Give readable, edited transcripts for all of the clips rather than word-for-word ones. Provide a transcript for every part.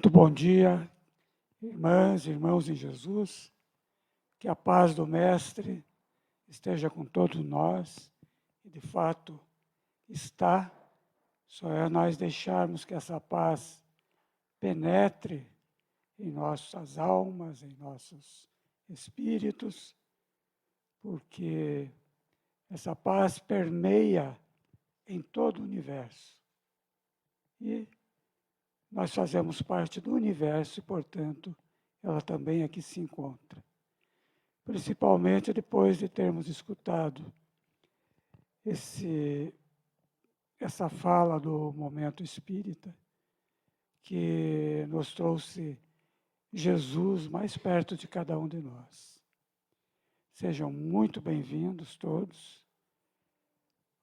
Muito bom dia, irmãs e irmãos em Jesus. Que a paz do Mestre esteja com todos nós. E, de fato, está. Só é nós deixarmos que essa paz penetre em nossas almas, em nossos espíritos, porque essa paz permeia em todo o universo. E nós fazemos parte do universo e, portanto, ela também aqui se encontra. Principalmente depois de termos escutado essa fala do momento espírita, que nos trouxe Jesus mais perto de cada um de nós. Sejam muito bem-vindos todos.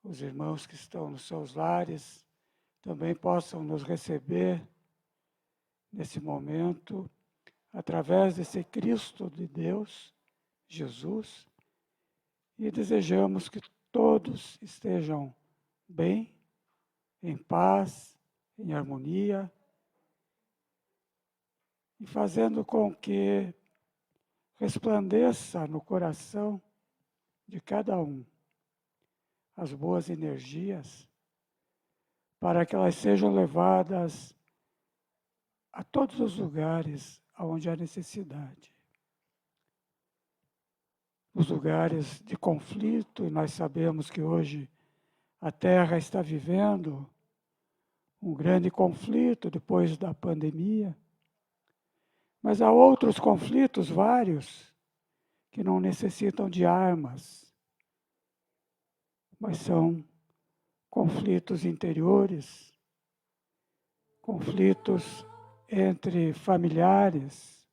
Os irmãos que estão nos seus lares também possam nos receber nesse momento, através desse Cristo de Deus, Jesus, e desejamos que todos estejam bem, em paz, em harmonia, e fazendo com que resplandeça no coração de cada um as boas energias, para que elas sejam levadas a todos os lugares onde há necessidade. Os lugares de conflito, e nós sabemos que hoje a Terra está vivendo um grande conflito depois da pandemia, mas há outros conflitos, vários, que não necessitam de armas, mas são conflitos interiores, conflitos entre familiares,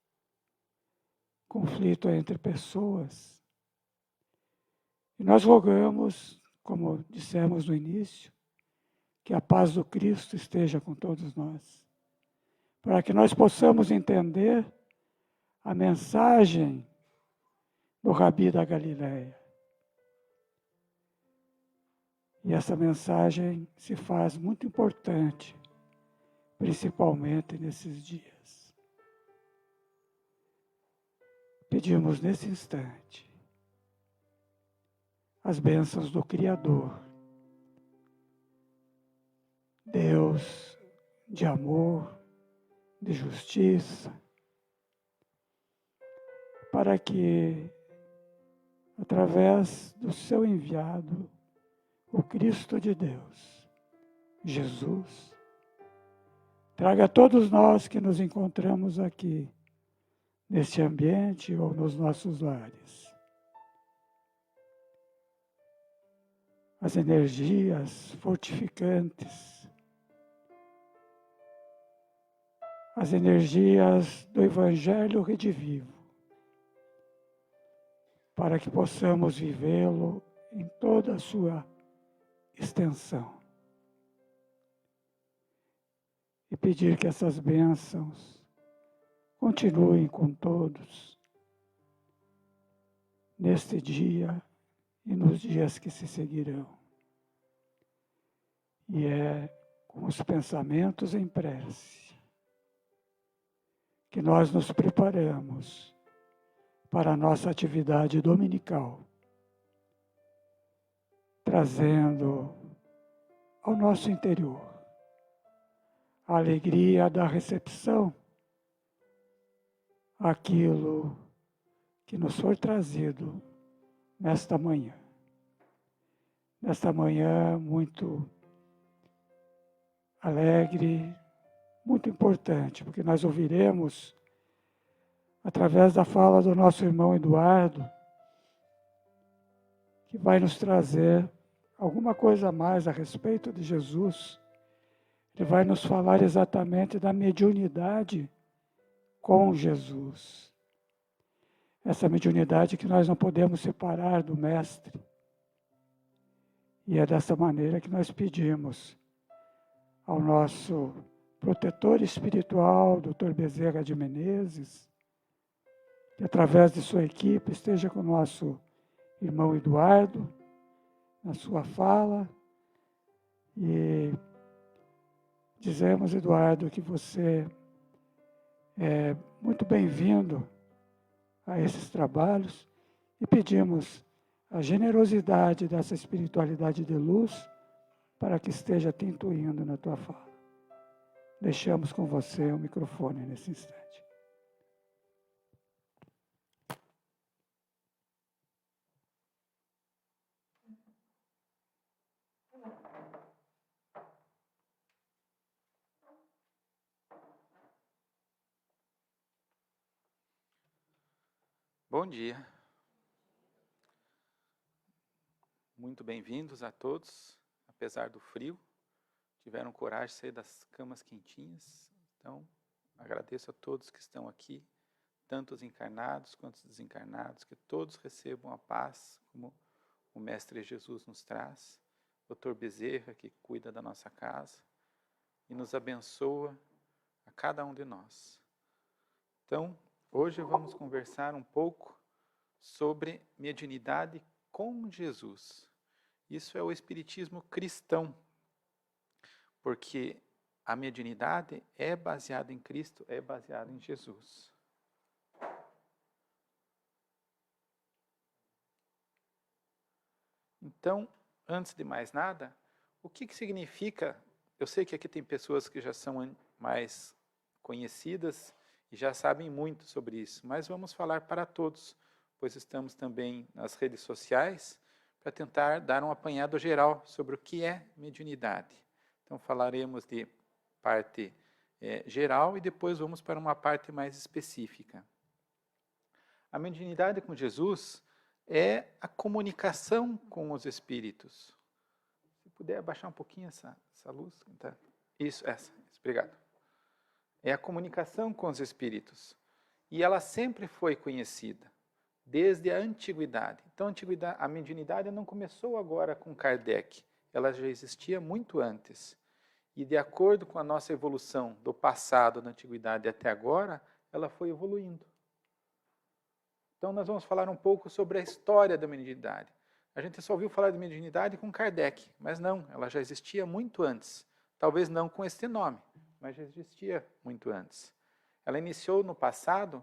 conflito entre pessoas. E nós rogamos, como dissemos no início, que a paz do Cristo esteja com todos nós, para que nós possamos entender a mensagem do Rabi da Galileia. E essa mensagem se faz muito importante, principalmente nesses dias. Pedimos nesse instante as bênçãos do Criador, Deus de amor, de justiça, para que, através do seu enviado, o Cristo de Deus, Jesus, traga a todos nós que nos encontramos aqui, neste ambiente ou nos nossos lares, as energias fortificantes, as energias do Evangelho redivivo, para que possamos vivê-lo em toda a sua extensão. E pedir que essas bênçãos continuem com todos, neste dia e nos dias que se seguirão. E é com os pensamentos em prece que nós nos preparamos para a nossa atividade dominical, trazendo ao nosso interior a alegria da recepção, aquilo que nos foi trazido nesta manhã. Nesta manhã muito alegre, muito importante, porque nós ouviremos, através da fala do nosso irmão Eduardo, que vai nos trazer alguma coisa a mais a respeito de Jesus. Ele vai nos falar exatamente da mediunidade com Jesus. Essa mediunidade que nós não podemos separar do Mestre. E é dessa maneira que nós pedimos ao nosso protetor espiritual, Dr. Bezerra de Menezes, que através de sua equipe esteja com o nosso irmão Eduardo, na sua fala, e dizemos, Eduardo, que você muito bem-vindo a esses trabalhos e pedimos a generosidade dessa espiritualidade de luz para que esteja te intuindo na tua fala. Deixamos com você o microfone nesse instante. Bom dia. Muito bem-vindos a todos, apesar do frio. Tiveram coragem de sair das camas quentinhas. Então, agradeço a todos que estão aqui, tanto os encarnados quanto os desencarnados, que todos recebam a paz, como o Mestre Jesus nos traz. Dr. Bezerra, que cuida da nossa casa e nos abençoa a cada um de nós. Então, hoje vamos conversar um pouco sobre mediunidade com Jesus. Isso é o espiritismo cristão, porque a mediunidade é baseada em Cristo, é baseada em Jesus. Então, antes de mais nada, o que significa? Eu sei que aqui tem pessoas que já são mais conhecidas e já sabem muito sobre isso, mas vamos falar para todos, pois estamos também nas redes sociais para tentar dar um apanhado geral sobre o que é mediunidade. Então, falaremos de parte geral e depois vamos para uma parte mais específica. A mediunidade com Jesus é a comunicação com os espíritos. Se puder abaixar um pouquinho essa luz. Tá? Isso, obrigado. É a comunicação com os espíritos. E ela sempre foi conhecida, desde a antiguidade. Então, a mediunidade não começou agora com Kardec. Ela já existia muito antes. E de acordo com a nossa evolução do passado, da antiguidade até agora, ela foi evoluindo. Então, nós vamos falar um pouco sobre a história da mediunidade. A gente só ouviu falar de mediunidade com Kardec, mas não, ela já existia muito antes. Talvez não com este nome, mas já existia muito antes. Ela iniciou no passado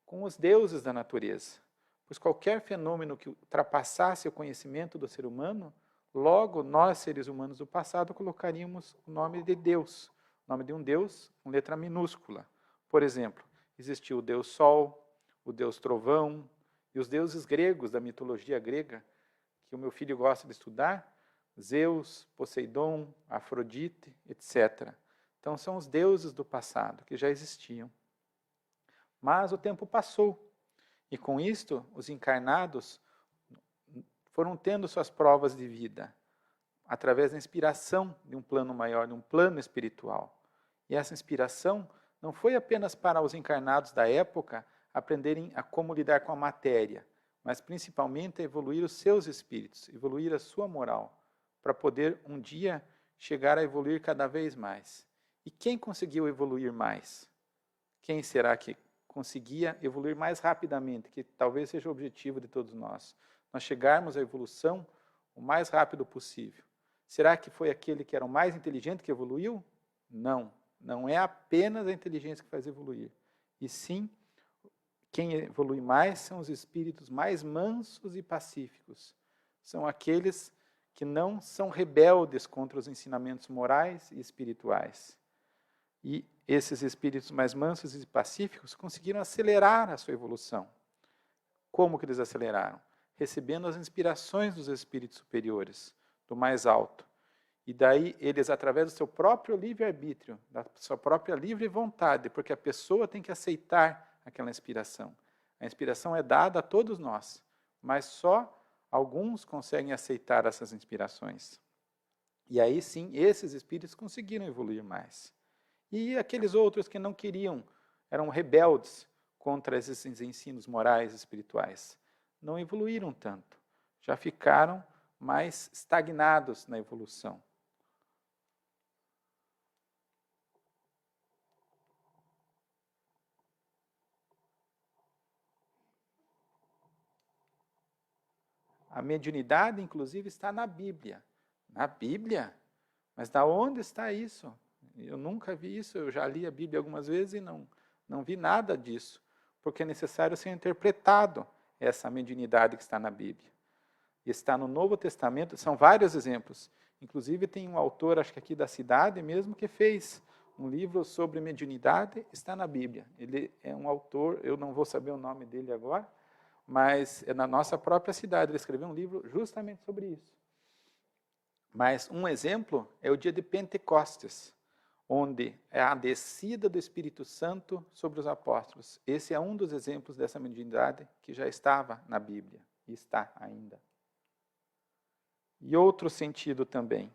com os deuses da natureza, pois qualquer fenômeno que ultrapassasse o conhecimento do ser humano, logo nós, seres humanos do passado, colocaríamos o nome de Deus, o nome de um Deus com letra minúscula. Por exemplo, existiu o Deus Sol, o Deus Trovão, e os deuses gregos da mitologia grega, que o meu filho gosta de estudar, Zeus, Poseidon, Afrodite, etc. Então são os deuses do passado, que já existiam. Mas o tempo passou, e com isto os encarnados foram tendo suas provas de vida, através da inspiração de um plano maior, de um plano espiritual. E essa inspiração não foi apenas para os encarnados da época aprenderem a como lidar com a matéria, mas principalmente a evoluir os seus espíritos, evoluir a sua moral, para poder um dia chegar a evoluir cada vez mais. E quem conseguiu evoluir mais? Quem será que conseguia evoluir mais rapidamente, que talvez seja o objetivo de todos nós? Nós chegarmos à evolução o mais rápido possível. Será que foi aquele que era o mais inteligente que evoluiu? Não, não é apenas a inteligência que faz evoluir, e sim, quem evolui mais são os espíritos mais mansos e pacíficos. São aqueles que não são rebeldes contra os ensinamentos morais e espirituais. E esses espíritos mais mansos e pacíficos conseguiram acelerar a sua evolução. Como que eles aceleraram? Recebendo as inspirações dos espíritos superiores, do mais alto. E daí eles, através do seu próprio livre-arbítrio, da sua própria livre vontade, porque a pessoa tem que aceitar aquela inspiração. A inspiração é dada a todos nós, mas só alguns conseguem aceitar essas inspirações. E aí sim, esses espíritos conseguiram evoluir mais. E aqueles outros que não queriam, eram rebeldes contra esses ensinos morais e espirituais, não evoluíram tanto, já ficaram mais estagnados na evolução. A mediunidade, inclusive, está na Bíblia. Na Bíblia? Mas da onde está isso? Eu nunca vi isso, eu já li a Bíblia algumas vezes e não vi nada disso, porque é necessário ser interpretado essa mediunidade que está na Bíblia. Está no Novo Testamento, são vários exemplos. Inclusive tem um autor, acho que aqui da cidade mesmo, que fez um livro sobre mediunidade, está na Bíblia. Ele é um autor, eu não vou saber o nome dele agora, mas é na nossa própria cidade. Ele escreveu um livro justamente sobre isso. Mas um exemplo é o dia de Pentecostes, onde é a descida do Espírito Santo sobre os apóstolos. Esse é um dos exemplos dessa mediunidade que já estava na Bíblia e está ainda. E outro sentido também.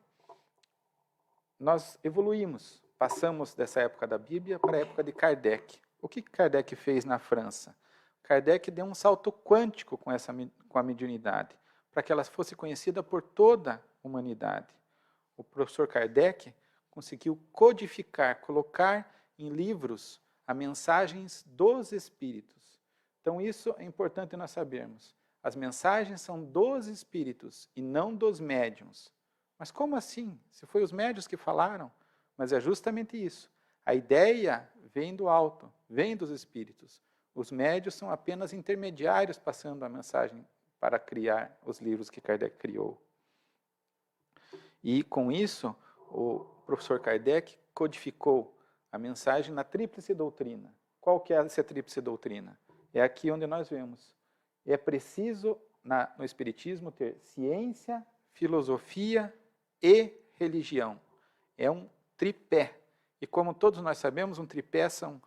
Nós evoluímos, passamos dessa época da Bíblia para a época de Kardec. O que Kardec fez na França? Kardec deu um salto quântico com a mediunidade, para que ela fosse conhecida por toda a humanidade. O professor Kardec conseguiu codificar, colocar em livros as mensagens dos Espíritos. Então isso é importante nós sabermos. As mensagens são dos Espíritos e não dos médiuns. Mas como assim? Se foi os médiuns que falaram? Mas é justamente isso. A ideia vem do alto, vem dos Espíritos. Os médiuns são apenas intermediários passando a mensagem para criar os livros que Kardec criou. E com isso, o professor Kardec codificou a mensagem na tríplice doutrina. Qual que é essa tríplice doutrina? É aqui onde nós vemos. É preciso, no Espiritismo, ter ciência, filosofia e religião. É um tripé. E como todos nós sabemos, um tripé são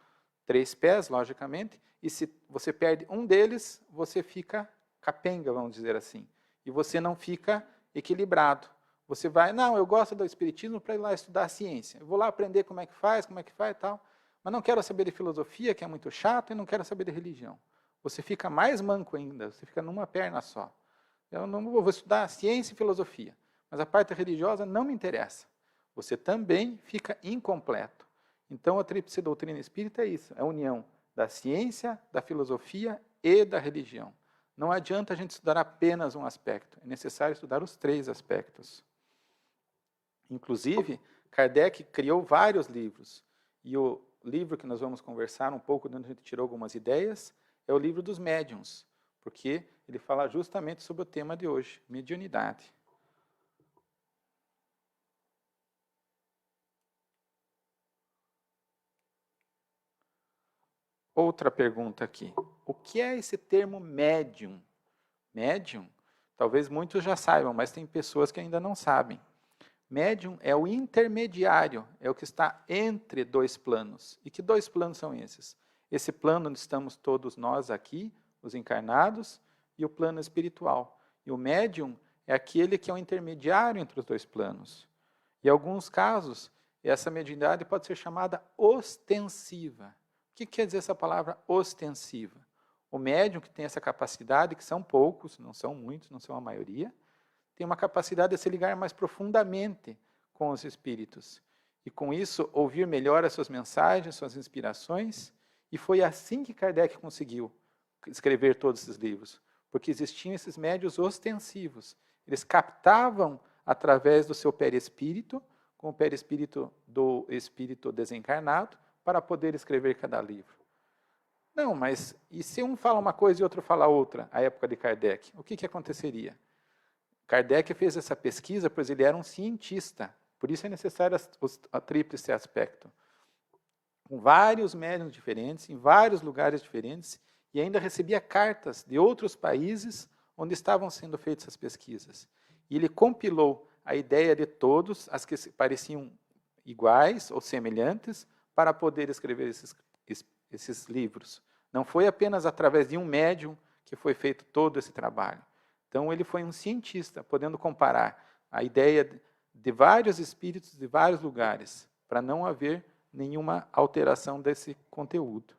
3 pés, logicamente, e se você perde um deles, você fica capenga, vamos dizer assim. E você não fica equilibrado. Você vai, não, eu gosto do Espiritismo para ir lá estudar a ciência. Eu vou lá aprender como é que faz e tal, mas não quero saber de filosofia, que é muito chato, e não quero saber de religião. Você fica mais manco ainda, você fica numa perna só. Eu não vou estudar ciência e filosofia, mas a parte religiosa não me interessa. Você também fica incompleto. Então, a tríplice doutrina espírita é isso, é a união da ciência, da filosofia e da religião. Não adianta a gente estudar apenas um aspecto, é necessário estudar os 3 aspectos. Inclusive, Kardec criou vários livros, e o livro que nós vamos conversar um pouco, onde a gente tirou algumas ideias, é o livro dos médiuns, porque ele fala justamente sobre o tema de hoje, mediunidade. Outra pergunta aqui. O que é esse termo médium? Médium, talvez muitos já saibam, mas tem pessoas que ainda não sabem. Médium é o intermediário, é o que está entre 2 planos. E que 2 planos são esses? Esse plano onde estamos todos nós aqui, os encarnados, e o plano espiritual. E o médium é aquele que é o intermediário entre os 2 planos. Em alguns casos, essa mediunidade pode ser chamada ostensiva. O que quer dizer essa palavra ostensiva? O médium que tem essa capacidade, que são poucos, não são muitos, não são a maioria, tem uma capacidade de se ligar mais profundamente com os espíritos. E com isso, ouvir melhor as suas mensagens, suas inspirações. E foi assim que Kardec conseguiu escrever todos esses livros. Porque existiam esses médios ostensivos. Eles captavam através do seu perispírito, com o perispírito do espírito desencarnado, para poder escrever cada livro. Não, mas e se um fala uma coisa e outro fala outra, à época de Kardec? O que aconteceria? Kardec fez essa pesquisa, pois ele era um cientista. Por isso é necessário a tríplice aspecto. Com vários médiuns diferentes, em vários lugares diferentes, e ainda recebia cartas de outros países onde estavam sendo feitas as pesquisas. E ele compilou a ideia de todos, as que pareciam iguais ou semelhantes, para poder escrever esses livros. Não foi apenas através de um médium que foi feito todo esse trabalho. Então, ele foi um cientista, podendo comparar a ideia de vários espíritos de vários lugares, para não haver nenhuma alteração desse conteúdo.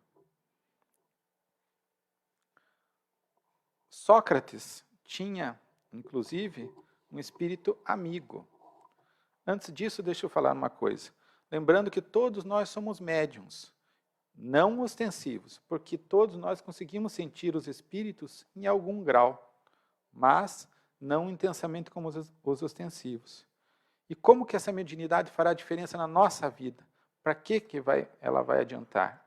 Sócrates tinha, inclusive, um espírito amigo. Antes disso, deixa eu falar uma coisa. Lembrando que todos nós somos médiuns, não ostensivos, porque todos nós conseguimos sentir os espíritos em algum grau, mas não intensamente como os ostensivos. E como que essa mediunidade fará diferença na nossa vida? Para que ela vai adiantar?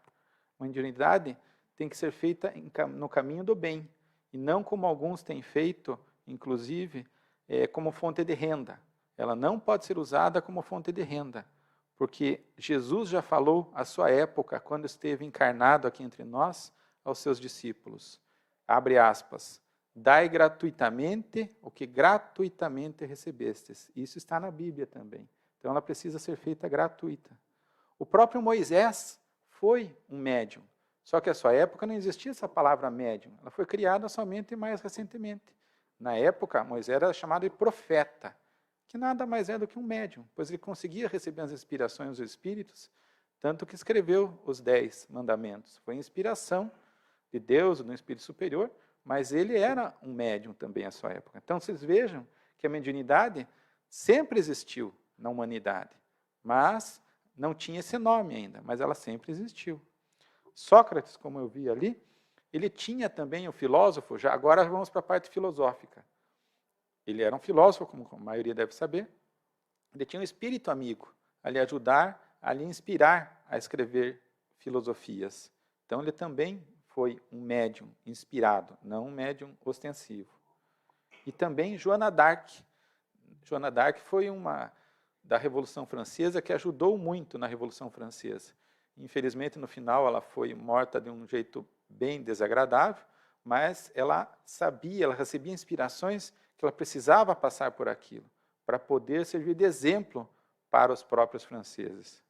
A mediunidade tem que ser feita no caminho do bem, e não como alguns têm feito, inclusive, como fonte de renda. Ela não pode ser usada como fonte de renda, porque Jesus já falou à sua época, quando esteve encarnado aqui entre nós, aos seus discípulos. Abre aspas. Dai gratuitamente o que gratuitamente recebestes. Isso está na Bíblia também. Então ela precisa ser feita gratuita. O próprio Moisés foi um médium. Só que à sua época não existia essa palavra médium. Ela foi criada somente mais recentemente. Na época, Moisés era chamado de profeta, que nada mais é do que um médium, pois ele conseguia receber as inspirações dos Espíritos, tanto que escreveu os 10 mandamentos. Foi inspiração de Deus, do Espírito Superior, mas ele era um médium também à sua época. Então, vocês vejam que a mediunidade sempre existiu na humanidade, mas não tinha esse nome ainda, mas ela sempre existiu. Sócrates, como eu vi ali, ele tinha também o filósofo, já agora vamos para a parte filosófica. Ele era um filósofo, como a maioria deve saber. Ele tinha um espírito amigo a lhe ajudar, a lhe inspirar a escrever filosofias. Então, ele também foi um médium inspirado, não um médium ostensivo. E também Joana d'Arc. Joana d'Arc foi uma da Revolução Francesa que ajudou muito na Revolução Francesa. Infelizmente, no final, ela foi morta de um jeito bem desagradável, mas ela sabia, ela recebia inspirações que ela precisava passar por aquilo, para poder servir de exemplo para os próprios franceses.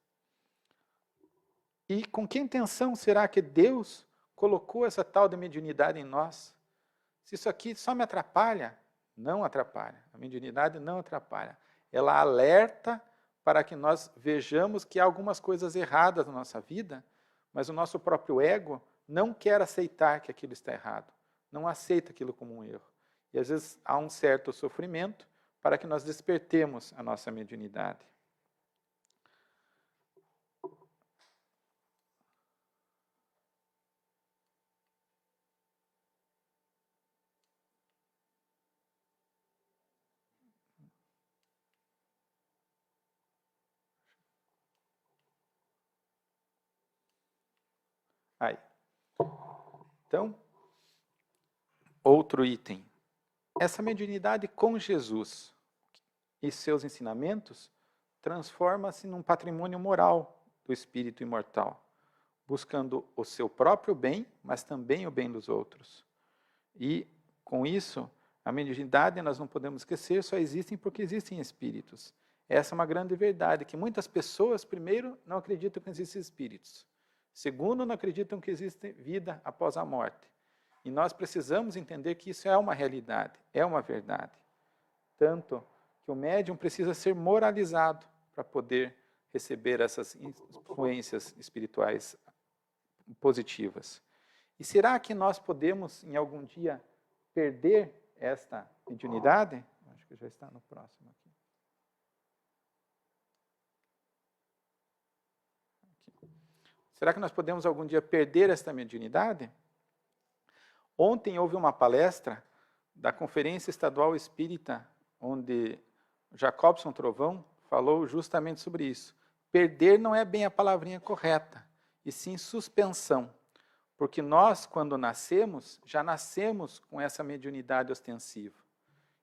E com que intenção será que Deus colocou essa tal de mediunidade em nós? Se isso aqui só me atrapalha, não atrapalha. A mediunidade não atrapalha. Ela alerta para que nós vejamos que há algumas coisas erradas na nossa vida, mas o nosso próprio ego não quer aceitar que aquilo está errado. Não aceita aquilo como um erro. E às vezes há um certo sofrimento para que nós despertemos a nossa mediunidade. Aí. Então, outro item. Essa mediunidade com Jesus e seus ensinamentos transforma-se num patrimônio moral do espírito imortal, buscando o seu próprio bem, mas também o bem dos outros. E, com isso, a mediunidade, nós não podemos esquecer, só existem porque existem espíritos. Essa é uma grande verdade, que muitas pessoas, primeiro, não acreditam que existem espíritos. Segundo, não acreditam que existe vida após a morte. E nós precisamos entender que isso é uma realidade, é uma verdade. Tanto que o médium precisa ser moralizado para poder receber essas influências espirituais positivas. E será que nós podemos, em algum dia, perder esta mediunidade? Acho que já está no próximo aqui. Será que nós podemos algum dia perder esta mediunidade? Ontem houve uma palestra da Conferência Estadual Espírita, onde Jacobson Trovão falou justamente sobre isso. Perder não é bem a palavrinha correta, e sim suspensão. Porque nós, quando nascemos, já nascemos com essa mediunidade ostensiva.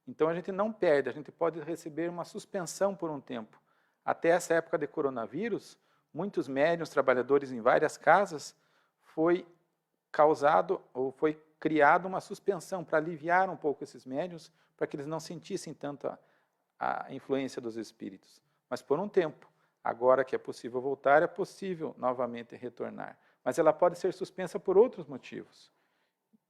Então a gente não perde, a gente pode receber uma suspensão por um tempo. Até essa época de coronavírus, muitos médiuns, trabalhadores em várias casas, foi causado ou foi criado uma suspensão para aliviar um pouco esses médiuns, para que eles não sentissem tanto a influência dos espíritos. Mas por um tempo, agora que é possível voltar, é possível novamente retornar. Mas ela pode ser suspensa por outros motivos.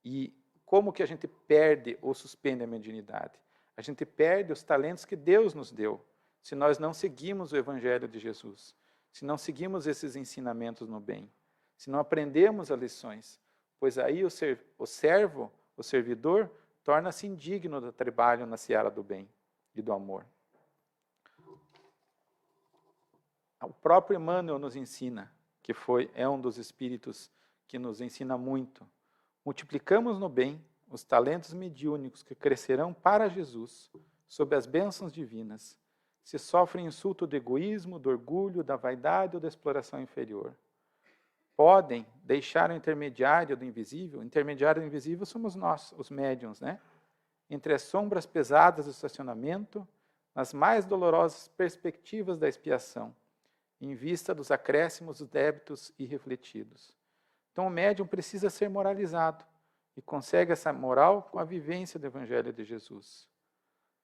E como que a gente perde ou suspende a mediunidade? A gente perde os talentos que Deus nos deu, se nós não seguimos o Evangelho de Jesus, se não seguimos esses ensinamentos no bem, se não aprendemos as lições, pois aí o servo, o servidor, torna-se indigno do trabalho na seara do bem e do amor. O próprio Emmanuel nos ensina, que é um dos espíritos que nos ensina muito. Multiplicamos no bem os talentos mediúnicos que crescerão para Jesus, sob as bênçãos divinas, se sofrem insulto do egoísmo, do orgulho, da vaidade ou da exploração inferior. podem deixar o intermediário do invisível. O intermediário do invisível somos nós, os médiuns, né? Entre as sombras pesadas do estacionamento, nas mais dolorosas perspectivas da expiação, em vista dos acréscimos dos débitos irrefletidos. Então o médium precisa ser moralizado e consegue essa moral com a vivência do Evangelho de Jesus,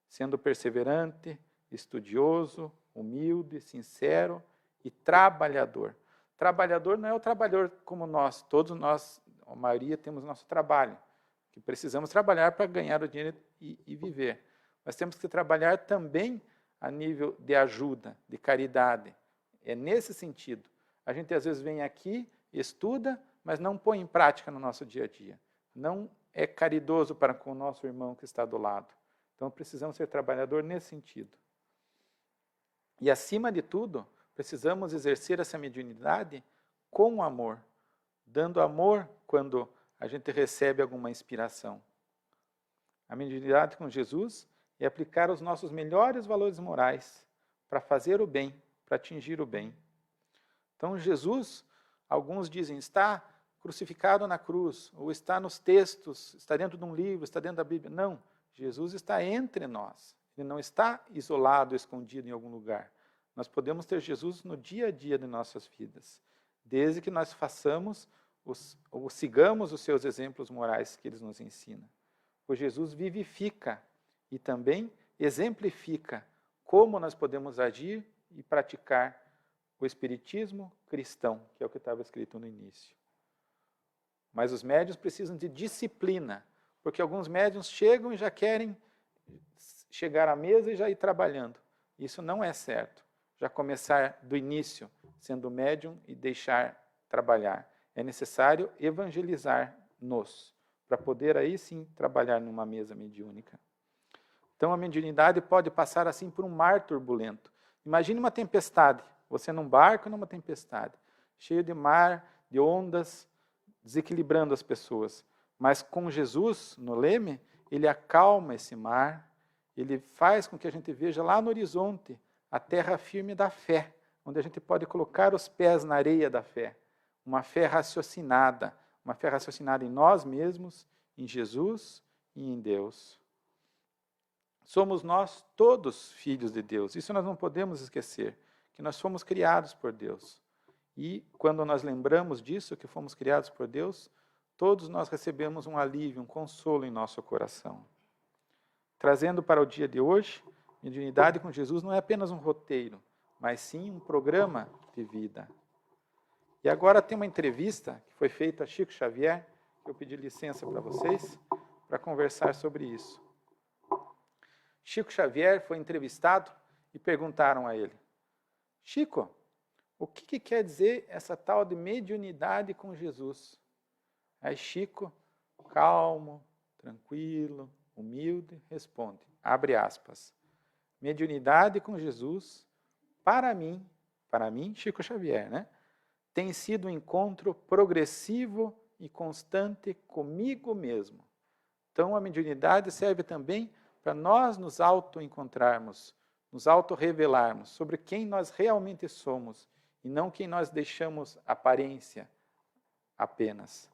sendo perseverante, estudioso, humilde, sincero e trabalhador. Trabalhador não é o trabalhador como nós, todos nós, a maioria, temos nosso trabalho, que precisamos trabalhar para ganhar o dinheiro e viver. Mas temos que trabalhar também a nível de ajuda, de caridade. É nesse sentido. A gente às vezes vem aqui, estuda, mas não põe em prática no nosso dia a dia. Não é caridoso para com o nosso irmão que está do lado. Então precisamos ser trabalhador nesse sentido. E acima de tudo, precisamos exercer essa mediunidade com amor, dando amor quando a gente recebe alguma inspiração. A mediunidade com Jesus é aplicar os nossos melhores valores morais para fazer o bem, para atingir o bem. Então Jesus, alguns dizem, está crucificado na cruz, ou está nos textos, está dentro de um livro, está dentro da Bíblia. Não, Jesus está entre nós. Ele não está isolado, escondido em algum lugar. Nós podemos ter Jesus no dia a dia de nossas vidas, desde que nós façamos ou sigamos os seus exemplos morais que ele nos ensina. Pois Jesus vivifica e também exemplifica como nós podemos agir e praticar o espiritismo cristão, que é o que estava escrito no início. Mas os médiuns precisam de disciplina, porque alguns médiuns chegam e já querem chegar à mesa e já ir trabalhando. Isso não é certo. Já começar do início, sendo médium e deixar trabalhar. É necessário evangelizar-nos, para poder aí sim trabalhar numa mesa mediúnica. Então a mediunidade pode passar assim por um mar turbulento. Imagine uma tempestade, você num barco numa tempestade, cheio de mar, de ondas, desequilibrando as pessoas. Mas com Jesus no leme, ele acalma esse mar, ele faz com que a gente veja lá no horizonte a terra firme da fé, onde a gente pode colocar os pés na areia da fé. Uma fé raciocinada em nós mesmos, em Jesus e em Deus. Somos nós todos filhos de Deus, isso nós não podemos esquecer, que nós fomos criados por Deus. E quando nós lembramos disso, que fomos criados por Deus, todos nós recebemos um alívio, um consolo em nosso coração. Trazendo para o dia de hoje, mediunidade com Jesus não é apenas um roteiro, mas sim um programa de vida. E agora tem uma entrevista que foi feita a Chico Xavier, que eu pedi licença para vocês, para conversar sobre isso. Chico Xavier foi entrevistado e perguntaram a ele, Chico, o que quer dizer essa tal de mediunidade com Jesus? Aí Chico, calmo, tranquilo, humilde, responde, abre aspas, mediunidade com Jesus, para mim, Chico Xavier, né? Tem sido um encontro progressivo e constante comigo mesmo. Então, a mediunidade serve também para nós nos auto-encontrarmos, nos auto-revelarmos sobre quem nós realmente somos e não quem nós deixamos aparência apenas.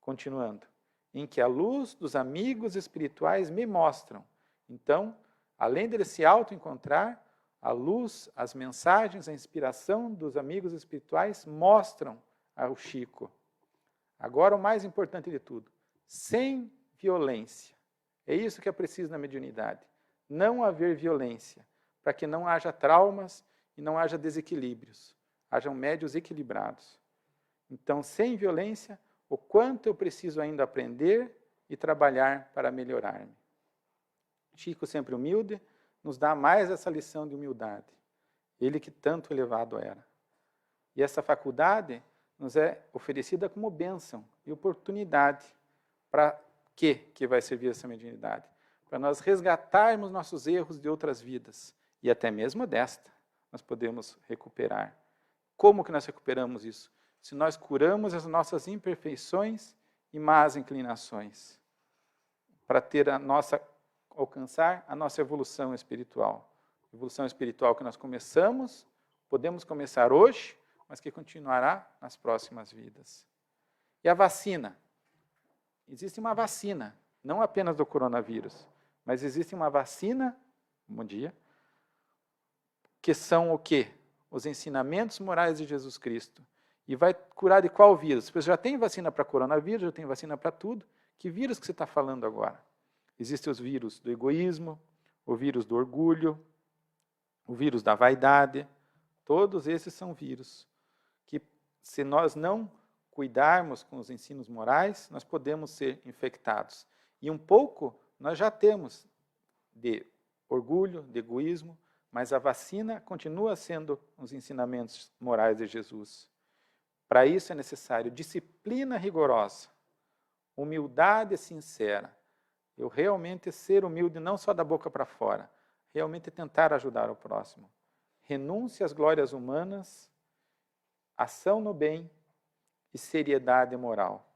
Continuando. Em que a luz dos amigos espirituais me mostram. Então, além dele se auto-encontrar, a luz, as mensagens, a inspiração dos amigos espirituais mostram ao Chico. Agora, o mais importante de tudo, sem violência. É isso que é preciso na mediunidade. Não haver violência, para que não haja traumas e não haja desequilíbrios. Hajam médios equilibrados. Então, sem violência, o quanto eu preciso ainda aprender e trabalhar para melhorar-me. Chico, sempre humilde, nos dá mais essa lição de humildade. Ele que tanto elevado era. E essa faculdade nos é oferecida como bênção e oportunidade. Para que vai servir essa mediunidade? Para nós resgatarmos nossos erros de outras vidas. E até mesmo desta, nós podemos recuperar. Como que nós recuperamos isso? Se nós curamos as nossas imperfeições e más inclinações. Para ter alcançar a nossa evolução espiritual. Evolução espiritual que nós podemos começar hoje, mas que continuará nas próximas vidas. E a vacina? Existe uma vacina, não apenas do coronavírus, mas existe uma vacina, bom dia, que são o quê? Os ensinamentos morais de Jesus Cristo. E vai curar de qual vírus? Você já tem vacina para coronavírus, já tem vacina para tudo. Que vírus que você está falando agora? Existem os vírus do egoísmo, o vírus do orgulho, o vírus da vaidade. Todos esses são vírus que, se nós não cuidarmos com os ensinos morais, nós podemos ser infectados. E um pouco nós já temos de orgulho, de egoísmo, mas a vacina continua sendo os ensinamentos morais de Jesus. Para isso é necessário disciplina rigorosa, humildade sincera. Eu realmente ser humilde não só da boca para fora, realmente tentar ajudar o próximo. Renúncia às glórias humanas, ação no bem e seriedade moral.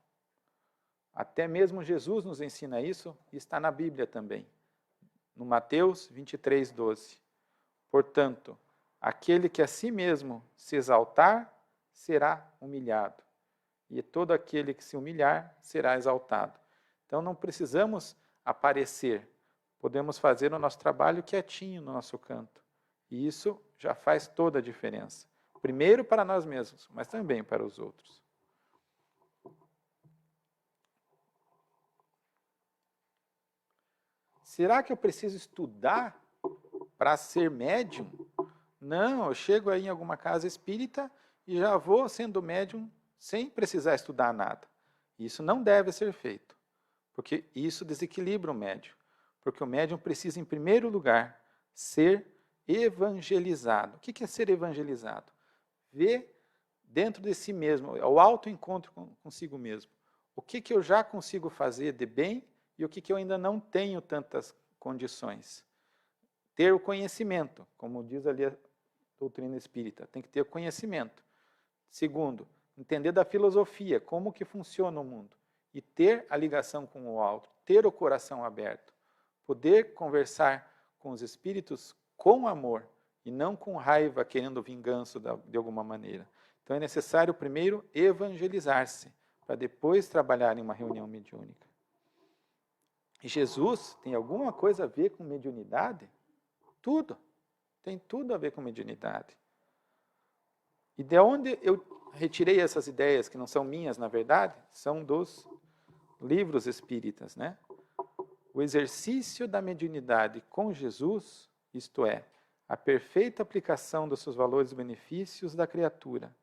Até mesmo Jesus nos ensina isso e está na Bíblia também. No Mateus 23, 12. Portanto, aquele que a si mesmo se exaltar, será humilhado. E todo aquele que se humilhar, será exaltado. Então não precisamos aparecer. Podemos fazer o nosso trabalho quietinho no nosso canto. E isso já faz toda a diferença. Primeiro para nós mesmos, mas também para os outros. Será que eu preciso estudar para ser médium? Não, eu chego aí em alguma casa espírita e já vou sendo médium sem precisar estudar nada. Isso não deve ser feito, porque isso desequilibra o médium. Porque o médium precisa, em primeiro lugar, ser evangelizado. O que é ser evangelizado? Ver dentro de si mesmo, o autoencontro consigo mesmo. O que eu já consigo fazer de bem e o que eu ainda não tenho tantas condições. Ter o conhecimento, como diz ali a doutrina espírita, tem que ter o conhecimento. Segundo, entender da filosofia, como que funciona o mundo. E ter a ligação com o alto, ter o coração aberto. Poder conversar com os espíritos com amor e não com raiva, querendo vingança de alguma maneira. Então é necessário primeiro evangelizar-se, para depois trabalhar em uma reunião mediúnica. E Jesus tem alguma coisa a ver com mediunidade? Tudo. Tem tudo a ver com mediunidade. E de onde eu retirei essas ideias, que não são minhas, na verdade, são dos livros espíritas, né? O exercício da mediunidade com Jesus, isto é, a perfeita aplicação dos seus valores e benefícios da criatura,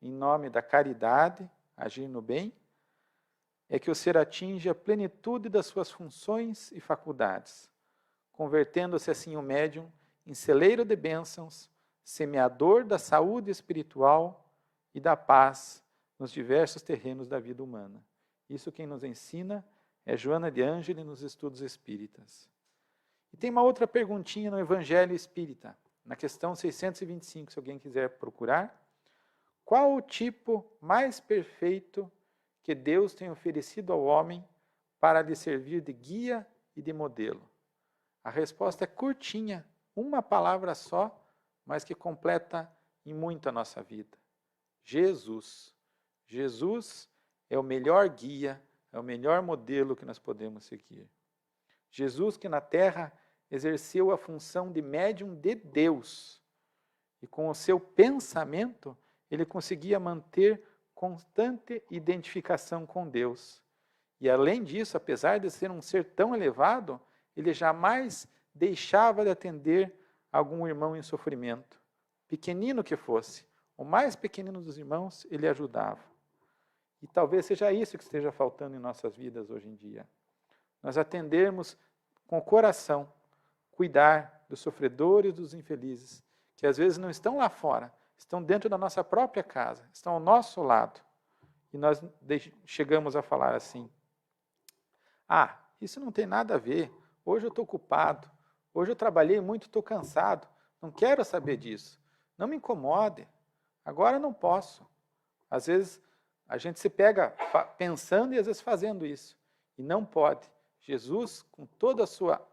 em nome da caridade, agir no bem, é que o ser atinge a plenitude das suas funções e faculdades, convertendo-se assim o médium em celeiro de bênçãos, semeador da saúde espiritual e da paz nos diversos terrenos da vida humana. Isso quem nos ensina é Joana de Ângeli nos Estudos Espíritas. E tem uma outra perguntinha no Evangelho Espírita, na questão 625, se alguém quiser procurar. Qual o tipo mais perfeito que Deus tem oferecido ao homem para lhe servir de guia e de modelo? A resposta é curtinha, uma palavra só, mas que completa em muito a nossa vida. Jesus. Jesus é o melhor guia, é o melhor modelo que nós podemos seguir. Jesus que na Terra exerceu a função de médium de Deus. E com o seu pensamento, ele conseguia manter constante identificação com Deus. E além disso, apesar de ser um ser tão elevado, ele jamais deixava de atender algum irmão em sofrimento. Pequenino que fosse, o mais pequenino dos irmãos, ele ajudava. E talvez seja isso que esteja faltando em nossas vidas hoje em dia. Nós atendermos com o coração, cuidar dos sofredores e dos infelizes, que às vezes não estão lá fora, estão dentro da nossa própria casa, estão ao nosso lado. E nós chegamos a falar assim, isso não tem nada a ver, hoje eu estou ocupado, hoje eu trabalhei muito, estou cansado, não quero saber disso, não me incomode, agora eu não posso. Às vezes a gente se pega pensando e às vezes fazendo isso, e não pode. Jesus, com toda a sua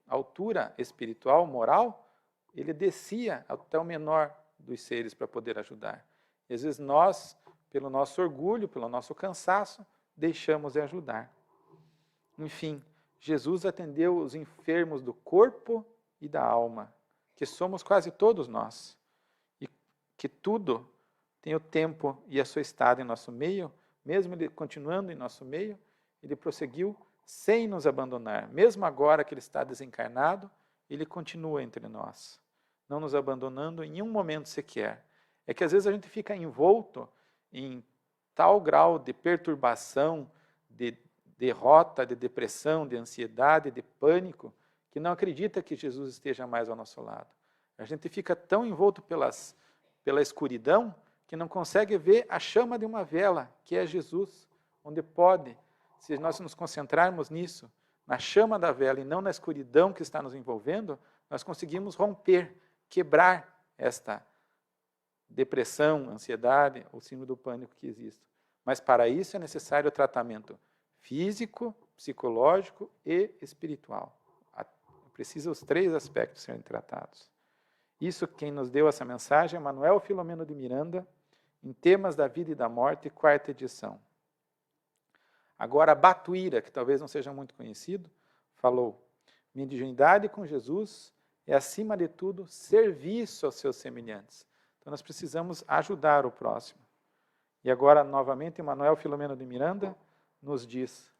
altura espiritual, moral, ele descia até o menor dos seres para poder ajudar. E às vezes nós, pelo nosso orgulho, pelo nosso cansaço, deixamos de ajudar. Enfim, Jesus atendeu os enfermos do corpo e da alma, que somos quase todos nós, e que tudo tem o tempo e a sua estada em nosso meio, mesmo ele continuando em nosso meio, ele prosseguiu sem nos abandonar. Mesmo agora que ele está desencarnado, ele continua entre nós, não nos abandonando em um momento sequer. É que às vezes a gente fica envolto em tal grau de perturbação, de derrota, de depressão, de ansiedade, de pânico, que não acredita que Jesus esteja mais ao nosso lado. A gente fica tão envolto pela escuridão que não consegue ver a chama de uma vela, que é Jesus, onde pode, se nós nos concentrarmos nisso, na chama da vela e não na escuridão que está nos envolvendo, nós conseguimos romper, quebrar esta depressão, ansiedade, ou síndrome do pânico que existe. Mas para isso é necessário o tratamento físico, psicológico e espiritual. Precisa os 3 aspectos serem tratados. Isso quem nos deu essa mensagem é Manuel Filomeno de Miranda, em Temas da Vida e da Morte, 4ª edição. Agora, Batuíra, que talvez não seja muito conhecido, falou: mediunidade com Jesus é, acima de tudo, serviço aos seus semelhantes. Então, nós precisamos ajudar o próximo. E agora, novamente, Manuel Filomeno de Miranda nos diz: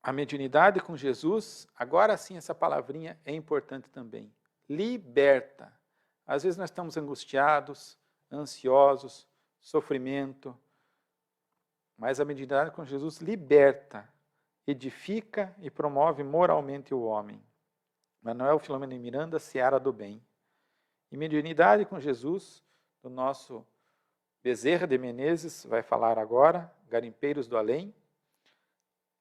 a mediunidade com Jesus, agora sim essa palavrinha é importante também, liberta. Às vezes nós estamos angustiados, ansiosos, sofrimento, mas a mediunidade com Jesus liberta, edifica e promove moralmente o homem. Manuel Filomeno de Miranda, Seara do Bem. E mediunidade com Jesus, do nosso Bezerra de Menezes, vai falar agora, Garimpeiros do Além,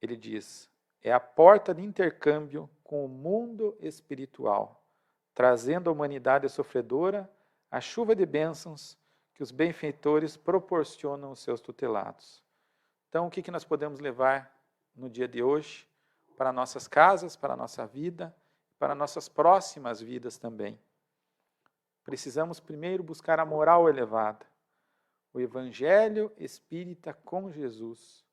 ele diz: é a porta de intercâmbio com o mundo espiritual, trazendo à humanidade sofredora a chuva de bênçãos que os benfeitores proporcionam aos seus tutelados. Então, o que nós podemos levar no dia de hoje para nossas casas, para a nossa vida, para nossas próximas vidas também? Precisamos primeiro buscar a moral elevada, o Evangelho espírita com Jesus,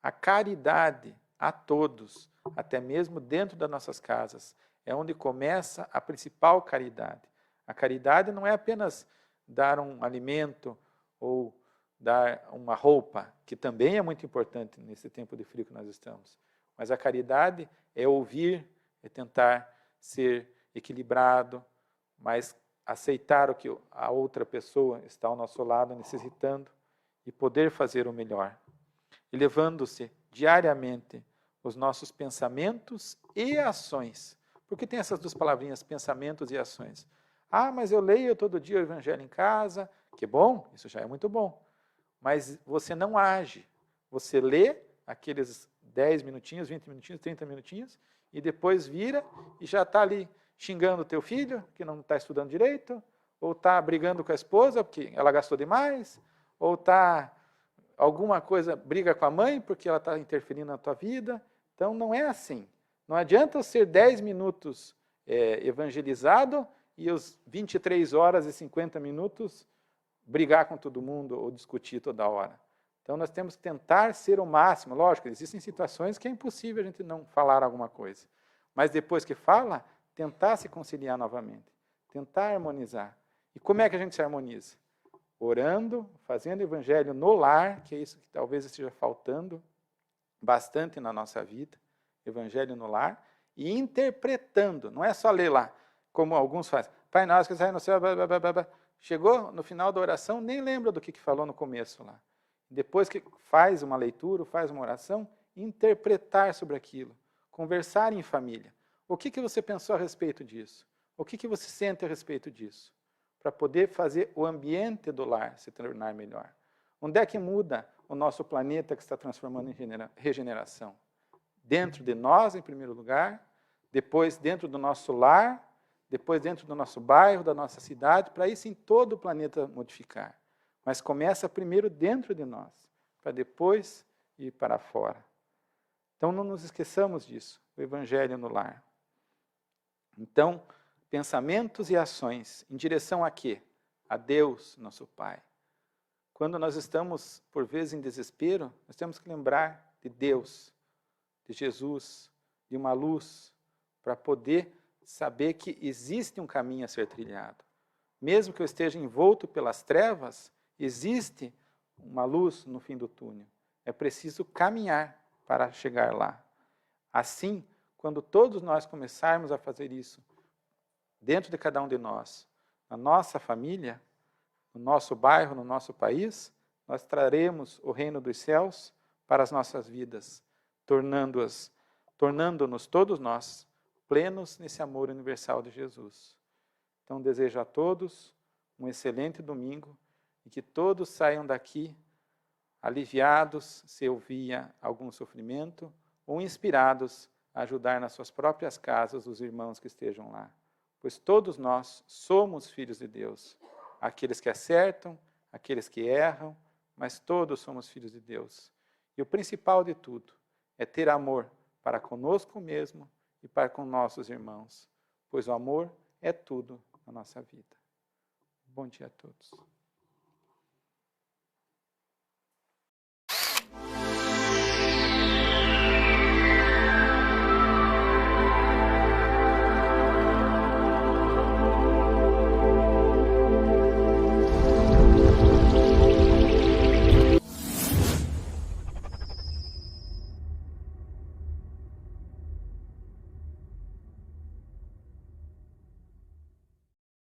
a caridade a todos, até mesmo dentro das nossas casas. É onde começa a principal caridade. A caridade não é apenas dar um alimento ou dar uma roupa, que também é muito importante nesse tempo de frio que nós estamos. Mas a caridade é ouvir, é tentar ser equilibrado, mas aceitar o que a outra pessoa está ao nosso lado necessitando e poder fazer o melhor. Elevando-se diariamente os nossos pensamentos e ações. Por que tem essas 2 palavrinhas, pensamentos e ações? Ah, mas eu leio todo dia o Evangelho em casa. Que bom, isso já é muito bom. Mas você não age. Você lê aqueles 10 minutinhos, 20 minutinhos, 30 minutinhos, e depois vira e já está ali xingando o teu filho, que não está estudando direito, ou está brigando com a esposa, porque ela gastou demais, ou está alguma coisa, briga com a mãe, porque ela está interferindo na tua vida. Então, não é assim. Não adianta eu ser 10 minutos evangelizado e os 23 horas e 50 minutos brigar com todo mundo ou discutir toda hora. Então, nós temos que tentar ser o máximo. Lógico, existem situações que é impossível a gente não falar alguma coisa. Mas depois que fala, tentar se conciliar novamente. Tentar harmonizar. E como é que a gente se harmoniza? Orando, fazendo evangelho no lar, que é isso que talvez esteja faltando bastante na nossa vida, evangelho no lar, e interpretando, não é só ler lá, como alguns fazem. Pai nosso que sai no céu, blá, blá, blá, blá. Chegou no final da oração, nem lembra do que falou no começo lá. Depois que faz uma leitura, faz uma oração, interpretar sobre aquilo, conversar em família. O que você pensou a respeito disso? O que você sente a respeito disso? Para poder fazer o ambiente do lar se tornar melhor. Onde é que muda o nosso planeta que está transformando em regeneração? Dentro de nós, em primeiro lugar, depois dentro do nosso lar, depois dentro do nosso bairro, da nossa cidade, para isso em todo o planeta modificar. Mas começa primeiro dentro de nós, para depois ir para fora. Então não nos esqueçamos disso, o Evangelho no lar. Então, pensamentos e ações em direção a quê? A Deus, nosso Pai. Quando nós estamos, por vezes, em desespero, nós temos que lembrar de Deus, de Jesus, de uma luz, para poder saber que existe um caminho a ser trilhado. Mesmo que eu esteja envolto pelas trevas, existe uma luz no fim do túnel. É preciso caminhar para chegar lá. Assim, quando todos nós começarmos a fazer isso, dentro de cada um de nós, na nossa família, no nosso bairro, no nosso país, nós traremos o reino dos céus para as nossas vidas, tornando-nos todos nós plenos nesse amor universal de Jesus. Então, desejo a todos um excelente domingo e que todos saiam daqui aliviados se havia algum sofrimento ou inspirados a ajudar nas suas próprias casas os irmãos que estejam lá. Pois todos nós somos filhos de Deus. Aqueles que acertam, aqueles que erram, mas todos somos filhos de Deus. E o principal de tudo é ter amor para conosco mesmo e para com nossos irmãos, pois o amor é tudo na nossa vida. Bom dia a todos.